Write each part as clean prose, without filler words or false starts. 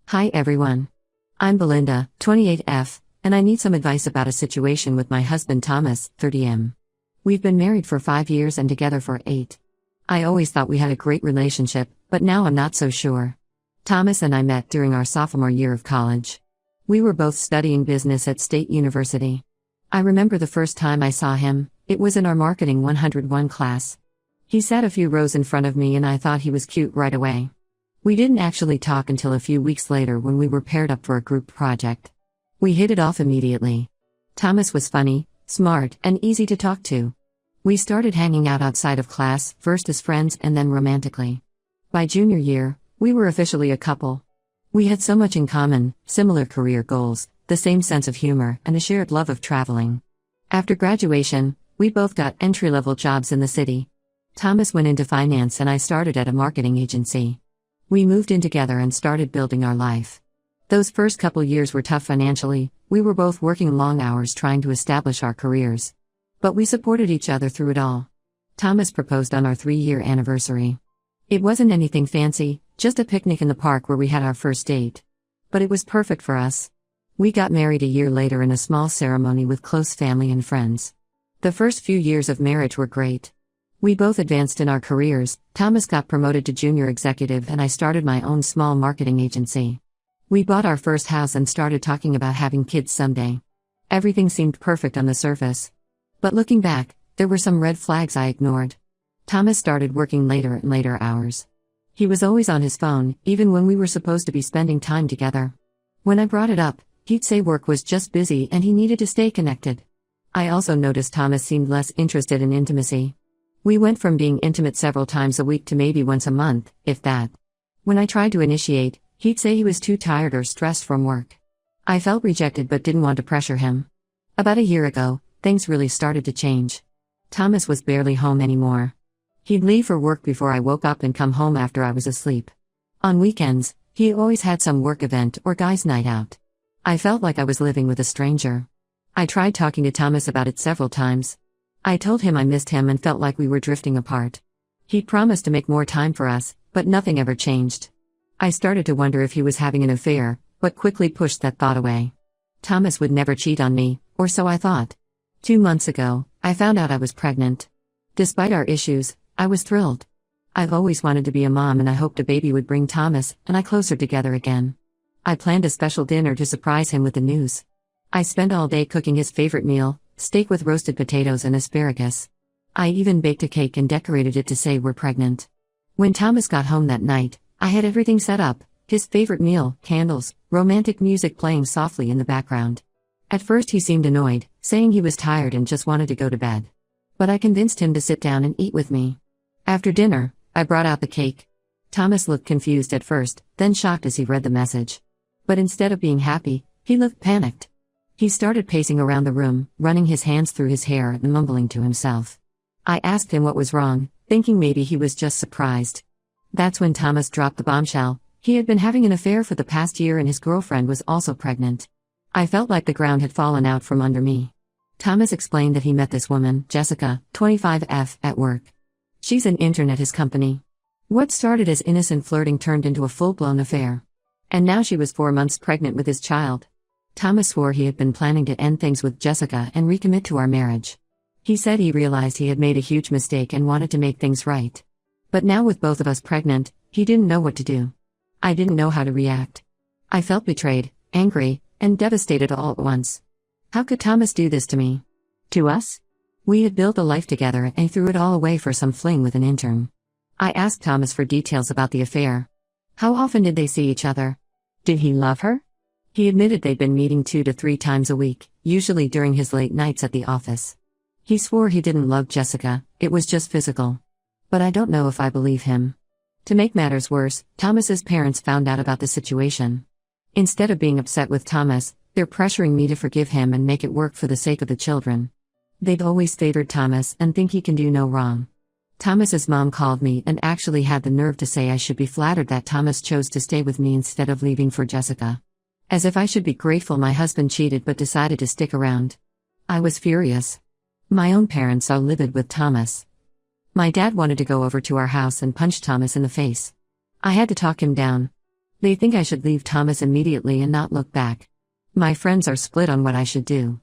Hi everyone. I'm Belinda, 28F, and I need some advice about a situation with my husband Thomas, 30M. We've been married for 5 years and together for 8. I always thought we had a great relationship, but now I'm not so sure. Thomas and I met during our sophomore year of college. We were both studying business at State University. I remember the first time I saw him, it was in our Marketing 101 class. He sat a few rows in front of me and I thought he was cute right away. We didn't actually talk until a few weeks later when we were paired up for a group project. We hit it off immediately. Thomas was funny, smart, and easy to talk to. We started hanging out outside of class, first as friends and then romantically. By junior year, we were officially a couple. We had so much in common, similar career goals, the same sense of humor, and a shared love of traveling. After graduation, we both got entry-level jobs in the city. Thomas went into finance and I started at a marketing agency. We moved in together and started building our life. Those first couple years were tough financially, we were both working long hours trying to establish our careers. But we supported each other through it all. Thomas proposed on our 3-year anniversary. It wasn't anything fancy, just a picnic in the park where we had our first date. But it was perfect for us. We got married a year later in a small ceremony with close family and friends. The first few years of marriage were great. We both advanced in our careers. Thomas got promoted to junior executive and I started my own small marketing agency. We bought our first house and started talking about having kids someday. Everything seemed perfect on the surface. But looking back, there were some red flags I ignored. Thomas started working later and later hours. He was always on his phone, even when we were supposed to be spending time together. When I brought it up, he'd say work was just busy and he needed to stay connected. I also noticed Thomas seemed less interested in intimacy. We went from being intimate several times a week to maybe once a month, if that. When I tried to initiate, he'd say he was too tired or stressed from work. I felt rejected but didn't want to pressure him. About a year ago, things really started to change. Thomas was barely home anymore. He'd leave for work before I woke up and come home after I was asleep. On weekends, he always had some work event or guys' night out. I felt like I was living with a stranger. I tried talking to Thomas about it several times. I told him I missed him and felt like we were drifting apart. He promised to make more time for us, but nothing ever changed. I started to wonder if he was having an affair, but quickly pushed that thought away. Thomas would never cheat on me, or so I thought. 2 months ago, I found out I was pregnant. Despite our issues, I was thrilled. I've always wanted to be a mom and I hoped a baby would bring Thomas and I closer together again. I planned a special dinner to surprise him with the news. I spent all day cooking his favorite meal, steak with roasted potatoes and asparagus. I even baked a cake and decorated it to say we're pregnant. When Thomas got home that night, I had everything set up, his favorite meal, candles, romantic music playing softly in the background. At first he seemed annoyed, saying he was tired and just wanted to go to bed. But I convinced him to sit down and eat with me. After dinner, I brought out the cake. Thomas looked confused at first, then shocked as he read the message. But instead of being happy, he looked panicked. He started pacing around the room, running his hands through his hair and mumbling to himself. I asked him what was wrong, thinking maybe he was just surprised. That's when Thomas dropped the bombshell. He had been having an affair for the past year and his girlfriend was also pregnant. I felt like the ground had fallen out from under me. Thomas explained that he met this woman, Jessica, 25F, at work. She's an intern at his company. What started as innocent flirting turned into a full-blown affair. And now she was 4 months pregnant with his child. Thomas swore he had been planning to end things with Jessica and recommit to our marriage. He said he realized he had made a huge mistake and wanted to make things right. But now with both of us pregnant, he didn't know what to do. I didn't know how to react. I felt betrayed, angry, and devastated all at once. How could Thomas do this to me? To us? We had built a life together and he threw it all away for some fling with an intern. I asked Thomas for details about the affair. How often did they see each other? Did he love her? He admitted they'd been meeting 2 to 3 times a week, usually during his late nights at the office. He swore he didn't love Jessica, it was just physical. But I don't know if I believe him. To make matters worse, Thomas's parents found out about the situation. Instead of being upset with Thomas, they're pressuring me to forgive him and make it work for the sake of the children. They've always favored Thomas and think he can do no wrong. Thomas's mom called me and actually had the nerve to say I should be flattered that Thomas chose to stay with me instead of leaving for Jessica. As if I should be grateful my husband cheated but decided to stick around. I was furious. My own parents are livid with Thomas. My dad wanted to go over to our house and punch Thomas in the face. I had to talk him down. They think I should leave Thomas immediately and not look back. My friends are split on what I should do.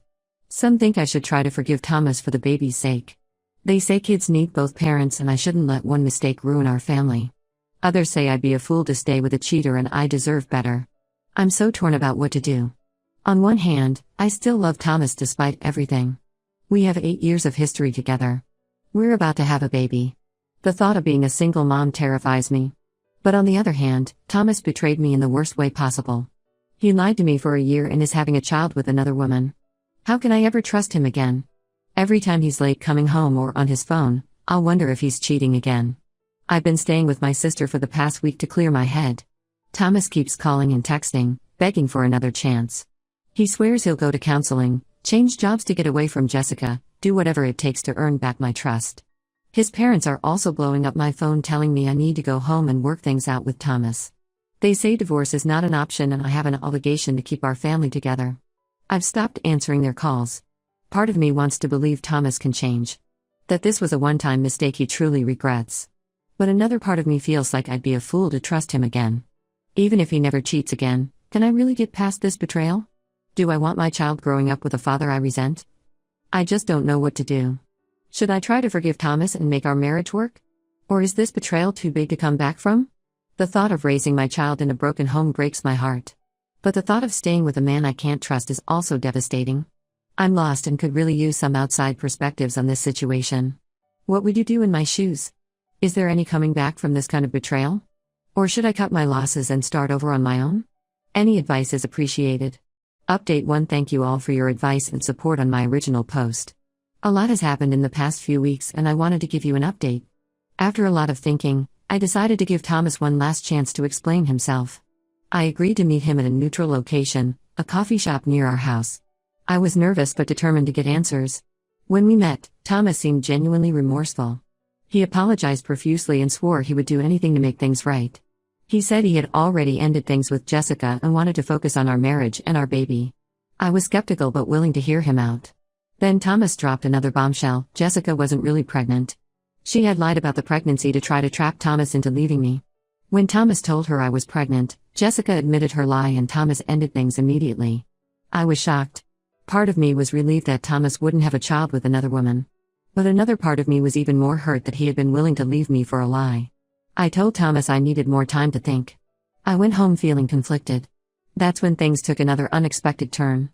Some think I should try to forgive Thomas for the baby's sake. They say kids need both parents and I shouldn't let one mistake ruin our family. Others say I'd be a fool to stay with a cheater and I deserve better. I'm so torn about what to do. On one hand, I still love Thomas despite everything. We have 8 years of history together. We're about to have a baby. The thought of being a single mom terrifies me. But on the other hand, Thomas betrayed me in the worst way possible. He lied to me for a year and is having a child with another woman. How can I ever trust him again? Every time he's late coming home or on his phone, I'll wonder if he's cheating again. I've been staying with my sister for the past week to clear my head. Thomas keeps calling and texting, begging for another chance. He swears he'll go to counseling, change jobs to get away from Jessica, do whatever it takes to earn back my trust. His parents are also blowing up my phone telling me I need to go home and work things out with Thomas. They say divorce is not an option and I have an obligation to keep our family together. I've stopped answering their calls. Part of me wants to believe Thomas can change. That this was a one-time mistake he truly regrets. But another part of me feels like I'd be a fool to trust him again. Even if he never cheats again, can I really get past this betrayal? Do I want my child growing up with a father I resent? I just don't know what to do. Should I try to forgive Thomas and make our marriage work? Or is this betrayal too big to come back from? The thought of raising my child in a broken home breaks my heart. But the thought of staying with a man I can't trust is also devastating. I'm lost and could really use some outside perspectives on this situation. What would you do in my shoes? Is there any coming back from this kind of betrayal? Or should I cut my losses and start over on my own? Any advice is appreciated. Update 1. Thank you all for your advice and support on my original post. A lot has happened in the past few weeks and I wanted to give you an update. After a lot of thinking, I decided to give Thomas one last chance to explain himself. I agreed to meet him at a neutral location, a coffee shop near our house. I was nervous but determined to get answers. When we met, Thomas seemed genuinely remorseful. He apologized profusely and swore he would do anything to make things right. He said he had already ended things with Jessica and wanted to focus on our marriage and our baby. I was skeptical but willing to hear him out. Then Thomas dropped another bombshell: Jessica wasn't really pregnant. She had lied about the pregnancy to try to trap Thomas into leaving me. When Thomas told her I was pregnant, Jessica admitted her lie and Thomas ended things immediately. I was shocked. Part of me was relieved that Thomas wouldn't have a child with another woman. But another part of me was even more hurt that he had been willing to leave me for a lie. I told Thomas I needed more time to think. I went home feeling conflicted. That's when things took another unexpected turn.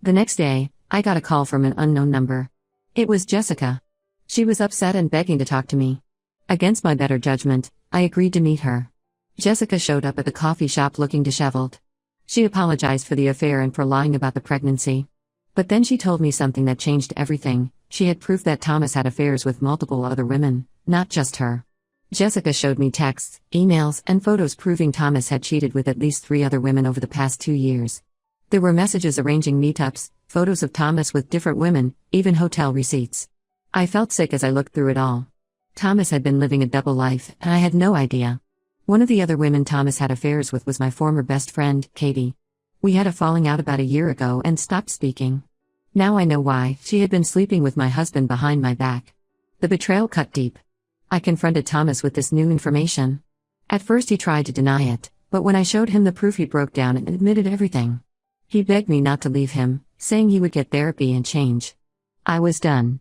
The next day, I got a call from an unknown number. It was Jessica. She was upset and begging to talk to me. Against my better judgment, I agreed to meet her. Jessica showed up at the coffee shop looking disheveled. She apologized for the affair and for lying about the pregnancy. But then she told me something that changed everything. She had proof that Thomas had affairs with multiple other women, not just her. Jessica showed me texts, emails, and photos proving Thomas had cheated with at least 3 other women over the past 2 years. There were messages arranging meetups, photos of Thomas with different women, even hotel receipts. I felt sick as I looked through it all. Thomas had been living a double life, and I had no idea. One of the other women Thomas had affairs with was my former best friend, Katie. We had a falling out about a year ago and stopped speaking. Now I know why. She had been sleeping with my husband behind my back. The betrayal cut deep. I confronted Thomas with this new information. At first he tried to deny it, but when I showed him the proof he broke down and admitted everything. He begged me not to leave him, saying he would get therapy and change. I was done.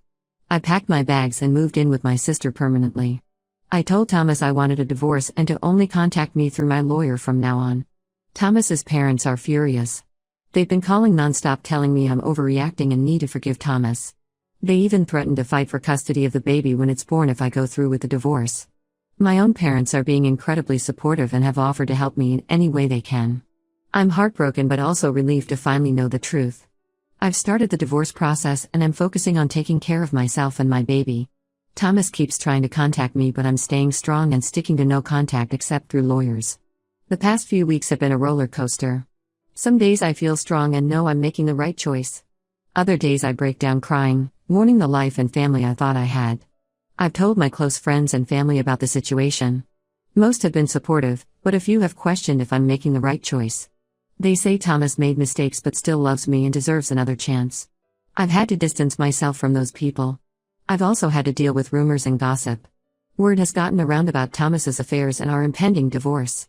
I packed my bags and moved in with my sister permanently. I told Thomas I wanted a divorce and to only contact me through my lawyer from now on. Thomas's parents are furious. They've been calling nonstop telling me I'm overreacting and need to forgive Thomas. They even threatened to fight for custody of the baby when it's born if I go through with the divorce. My own parents are being incredibly supportive and have offered to help me in any way they can. I'm heartbroken but also relieved to finally know the truth. I've started the divorce process and I'm focusing on taking care of myself and my baby. Thomas keeps trying to contact me but I'm staying strong and sticking to no contact except through lawyers. The past few weeks have been a roller coaster. Some days I feel strong and know I'm making the right choice. Other days I break down crying, mourning the life and family I thought I had. I've told my close friends and family about the situation. Most have been supportive, but a few have questioned if I'm making the right choice. They say Thomas made mistakes but still loves me and deserves another chance. I've had to distance myself from those people. I've also had to deal with rumors and gossip. Word has gotten around about Thomas's affairs and our impending divorce.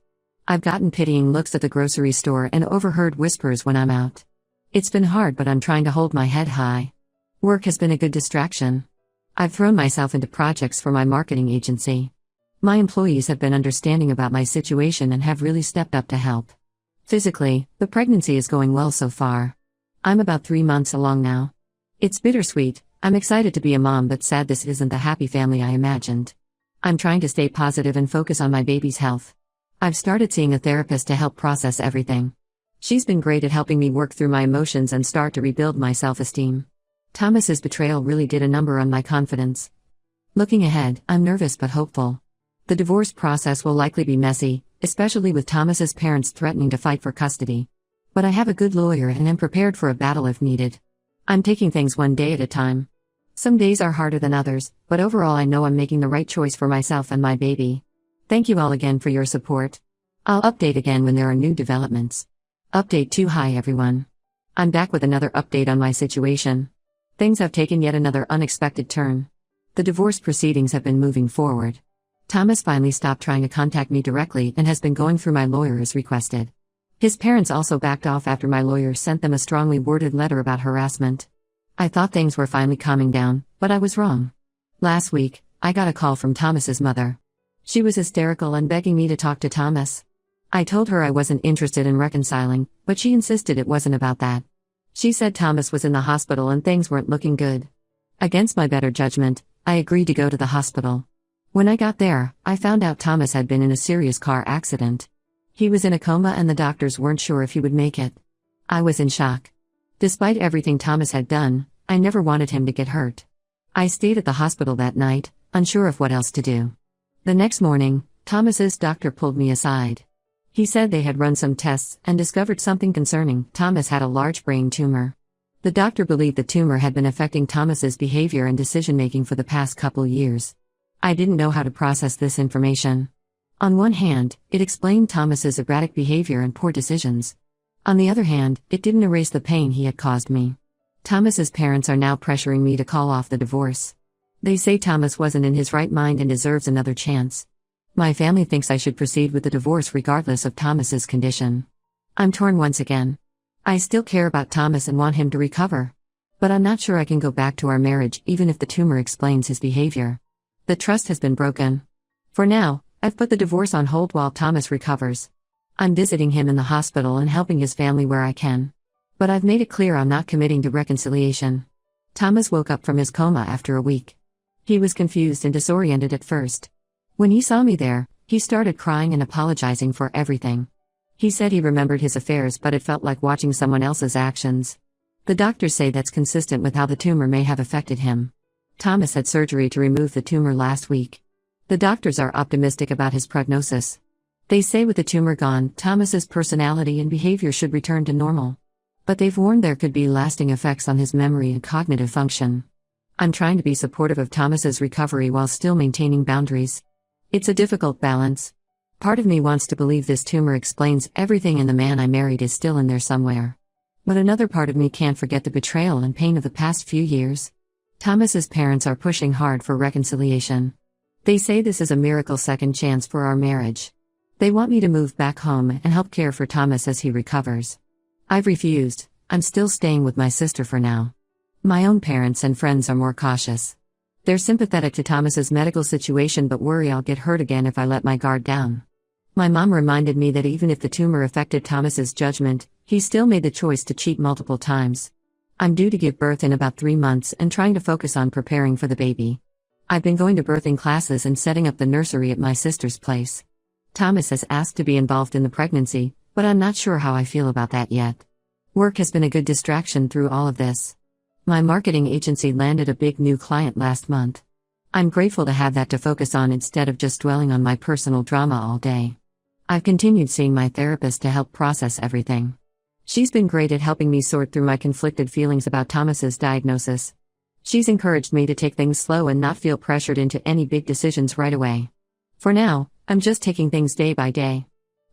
I've gotten pitying looks at the grocery store and overheard whispers when I'm out. It's been hard, but I'm trying to hold my head high. Work has been a good distraction. I've thrown myself into projects for my marketing agency. My employees have been understanding about my situation and have really stepped up to help. Physically, the pregnancy is going well so far. I'm about 3 months along now. It's bittersweet. I'm excited to be a mom, but sad this isn't the happy family I imagined. I'm trying to stay positive and focus on my baby's health. I've started seeing a therapist to help process everything. She's been great at helping me work through my emotions and start to rebuild my self-esteem. Thomas's betrayal really did a number on my confidence. Looking ahead, I'm nervous but hopeful. The divorce process will likely be messy, especially with Thomas's parents threatening to fight for custody. But I have a good lawyer and am prepared for a battle if needed. I'm taking things one day at a time. Some days are harder than others, but overall I know I'm making the right choice for myself and my baby. Thank you all again for your support. I'll update again when there are new developments. Update 2. Hi everyone. I'm back with another update on my situation. Things have taken yet another unexpected turn. The divorce proceedings have been moving forward. Thomas finally stopped trying to contact me directly and has been going through my lawyer as requested. His parents also backed off after my lawyer sent them a strongly worded letter about harassment. I thought things were finally calming down, but I was wrong. Last week, I got a call from Thomas's mother. She was hysterical and begging me to talk to Thomas. I told her I wasn't interested in reconciling, but she insisted it wasn't about that. She said Thomas was in the hospital and things weren't looking good. Against my better judgment, I agreed to go to the hospital. When I got there, I found out Thomas had been in a serious car accident. He was in a coma and the doctors weren't sure if he would make it. I was in shock. Despite everything Thomas had done, I never wanted him to get hurt. I stayed at the hospital that night, unsure of what else to do. The next morning, Thomas's doctor pulled me aside. He said they had run some tests and discovered something concerning. Thomas had a large brain tumor. The doctor believed the tumor had been affecting Thomas's behavior and decision-making for the past couple years. I didn't know how to process this information. On one hand, it explained Thomas's erratic behavior and poor decisions. On the other hand, it didn't erase the pain he had caused me. Thomas's parents are now pressuring me to call off the divorce. They say Thomas wasn't in his right mind and deserves another chance. My family thinks I should proceed with the divorce regardless of Thomas's condition. I'm torn once again. I still care about Thomas and want him to recover. But I'm not sure I can go back to our marriage even if the tumor explains his behavior. The trust has been broken. For now, I've put the divorce on hold while Thomas recovers. I'm visiting him in the hospital and helping his family where I can. But I've made it clear I'm not committing to reconciliation. Thomas woke up from his coma after a week. He was confused and disoriented at first. When he saw me there, he started crying and apologizing for everything. He said he remembered his affairs, but it felt like watching someone else's actions. The doctors say that's consistent with how the tumor may have affected him. Thomas had surgery to remove the tumor last week. The doctors are optimistic about his prognosis. They say with the tumor gone, Thomas's personality and behavior should return to normal. But they've warned there could be lasting effects on his memory and cognitive function. I'm trying to be supportive of Thomas's recovery while still maintaining boundaries. It's a difficult balance. Part of me wants to believe this tumor explains everything and the man I married is still in there somewhere. But another part of me can't forget the betrayal and pain of the past few years. Thomas's parents are pushing hard for reconciliation. They say this is a miracle second chance for our marriage. They want me to move back home and help care for Thomas as he recovers. I've refused. I'm still staying with my sister for now. My own parents and friends are more cautious. They're sympathetic to Thomas's medical situation but worry I'll get hurt again if I let my guard down. My mom reminded me that even if the tumor affected Thomas's judgment, he still made the choice to cheat multiple times. I'm due to give birth in about 3 months and trying to focus on preparing for the baby. I've been going to birthing classes and setting up the nursery at my sister's place. Thomas has asked to be involved in the pregnancy, but I'm not sure how I feel about that yet. Work has been a good distraction through all of this. My marketing agency landed a big new client last month. I'm grateful to have that to focus on instead of just dwelling on my personal drama all day. I've continued seeing my therapist to help process everything. She's been great at helping me sort through my conflicted feelings about Thomas's diagnosis. She's encouraged me to take things slow and not feel pressured into any big decisions right away. For now, I'm just taking things day by day.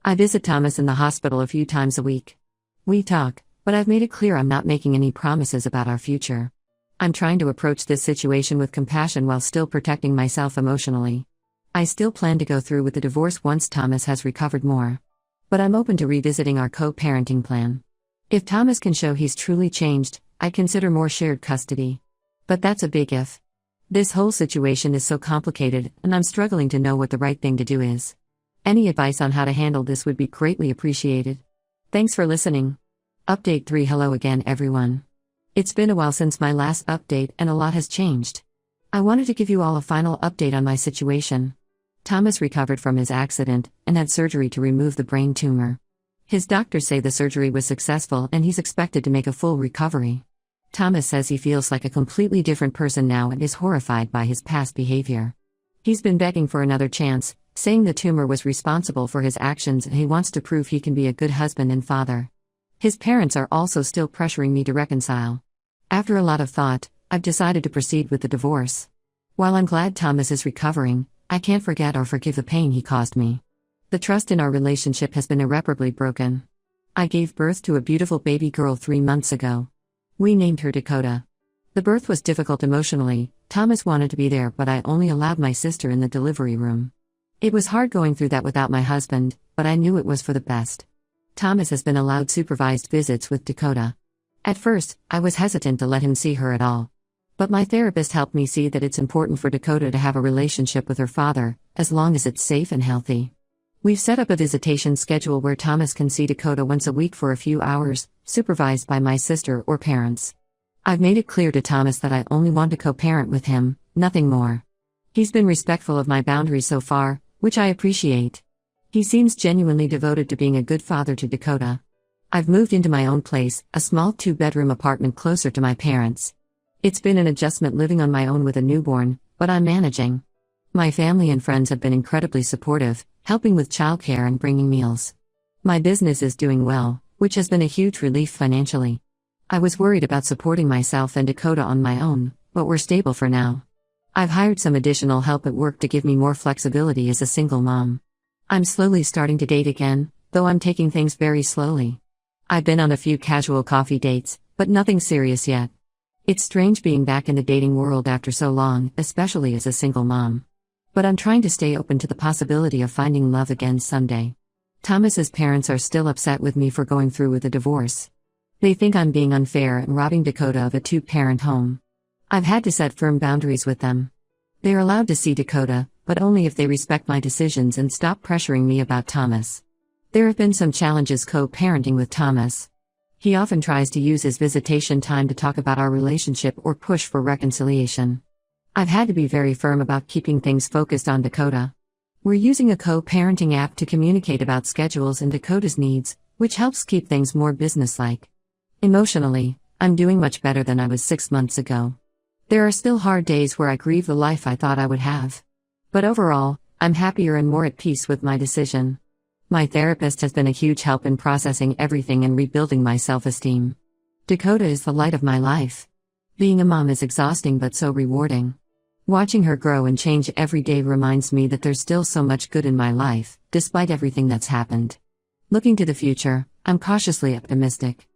I visit Thomas in the hospital a few times a week. We talk, but I've made it clear I'm not making any promises about our future. I'm trying to approach this situation with compassion while still protecting myself emotionally. I still plan to go through with the divorce once Thomas has recovered more. But I'm open to revisiting our co-parenting plan. If Thomas can show he's truly changed, I'd consider more shared custody. But that's a big if. This whole situation is so complicated, and I'm struggling to know what the right thing to do is. Any advice on how to handle this would be greatly appreciated. Thanks for listening. Update 3. Hello again, everyone. It's been a while since my last update, and a lot has changed. I wanted to give you all a final update on my situation. Thomas recovered from his accident and had surgery to remove the brain tumor. His doctors say the surgery was successful and he's expected to make a full recovery. Thomas says he feels like a completely different person now and is horrified by his past behavior. He's been begging for another chance, saying the tumor was responsible for his actions and he wants to prove he can be a good husband and father. His parents are also still pressuring me to reconcile. After a lot of thought, I've decided to proceed with the divorce. While I'm glad Thomas is recovering, I can't forget or forgive the pain he caused me. The trust in our relationship has been irreparably broken. I gave birth to a beautiful baby girl 3 months ago. We named her Dakota. The birth was difficult emotionally. Thomas wanted to be there, but I only allowed my sister in the delivery room. It was hard going through that without my husband, but I knew it was for the best. Thomas has been allowed supervised visits with Dakota. At first, I was hesitant to let him see her at all. But my therapist helped me see that it's important for Dakota to have a relationship with her father, as long as it's safe and healthy. We've set up a visitation schedule where Thomas can see Dakota once a week for a few hours, supervised by my sister or parents. I've made it clear to Thomas that I only want to co-parent with him, nothing more. He's been respectful of my boundaries so far, which I appreciate. He seems genuinely devoted to being a good father to Dakota. I've moved into my own place, a small 2-bedroom apartment closer to my parents. It's been an adjustment living on my own with a newborn, but I'm managing. My family and friends have been incredibly supportive, helping with childcare and bringing meals. My business is doing well, which has been a huge relief financially. I was worried about supporting myself and Dakota on my own, but we're stable for now. I've hired some additional help at work to give me more flexibility as a single mom. I'm slowly starting to date again, though I'm taking things very slowly. I've been on a few casual coffee dates, but nothing serious yet. It's strange being back in the dating world after so long, especially as a single mom. But I'm trying to stay open to the possibility of finding love again someday. Thomas's parents are still upset with me for going through with the divorce. They think I'm being unfair and robbing Dakota of a 2-parent home. I've had to set firm boundaries with them. They're allowed to see Dakota, but only if they respect my decisions and stop pressuring me about Thomas. There have been some challenges co-parenting with Thomas. He often tries to use his visitation time to talk about our relationship or push for reconciliation. I've had to be very firm about keeping things focused on Dakota. We're using a co-parenting app to communicate about schedules and Dakota's needs, which helps keep things more businesslike. Emotionally, I'm doing much better than I was 6 months ago. There are still hard days where I grieve the life I thought I would have. But overall, I'm happier and more at peace with my decision. My therapist has been a huge help in processing everything and rebuilding my self-esteem. Dakota is the light of my life. Being a mom is exhausting but so rewarding. Watching her grow and change every day reminds me that there's still so much good in my life, despite everything that's happened. Looking to the future, I'm cautiously optimistic.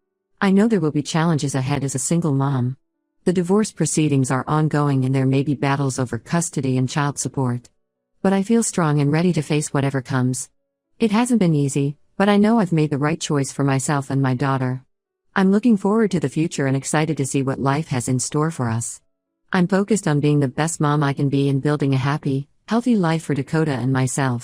I know there will be challenges ahead as a single mom. The divorce proceedings are ongoing and there may be battles over custody and child support. But I feel strong and ready to face whatever comes. It hasn't been easy, but I know I've made the right choice for myself and my daughter. I'm looking forward to the future and excited to see what life has in store for us. I'm focused on being the best mom I can be and building a happy, healthy life for Dakota and myself.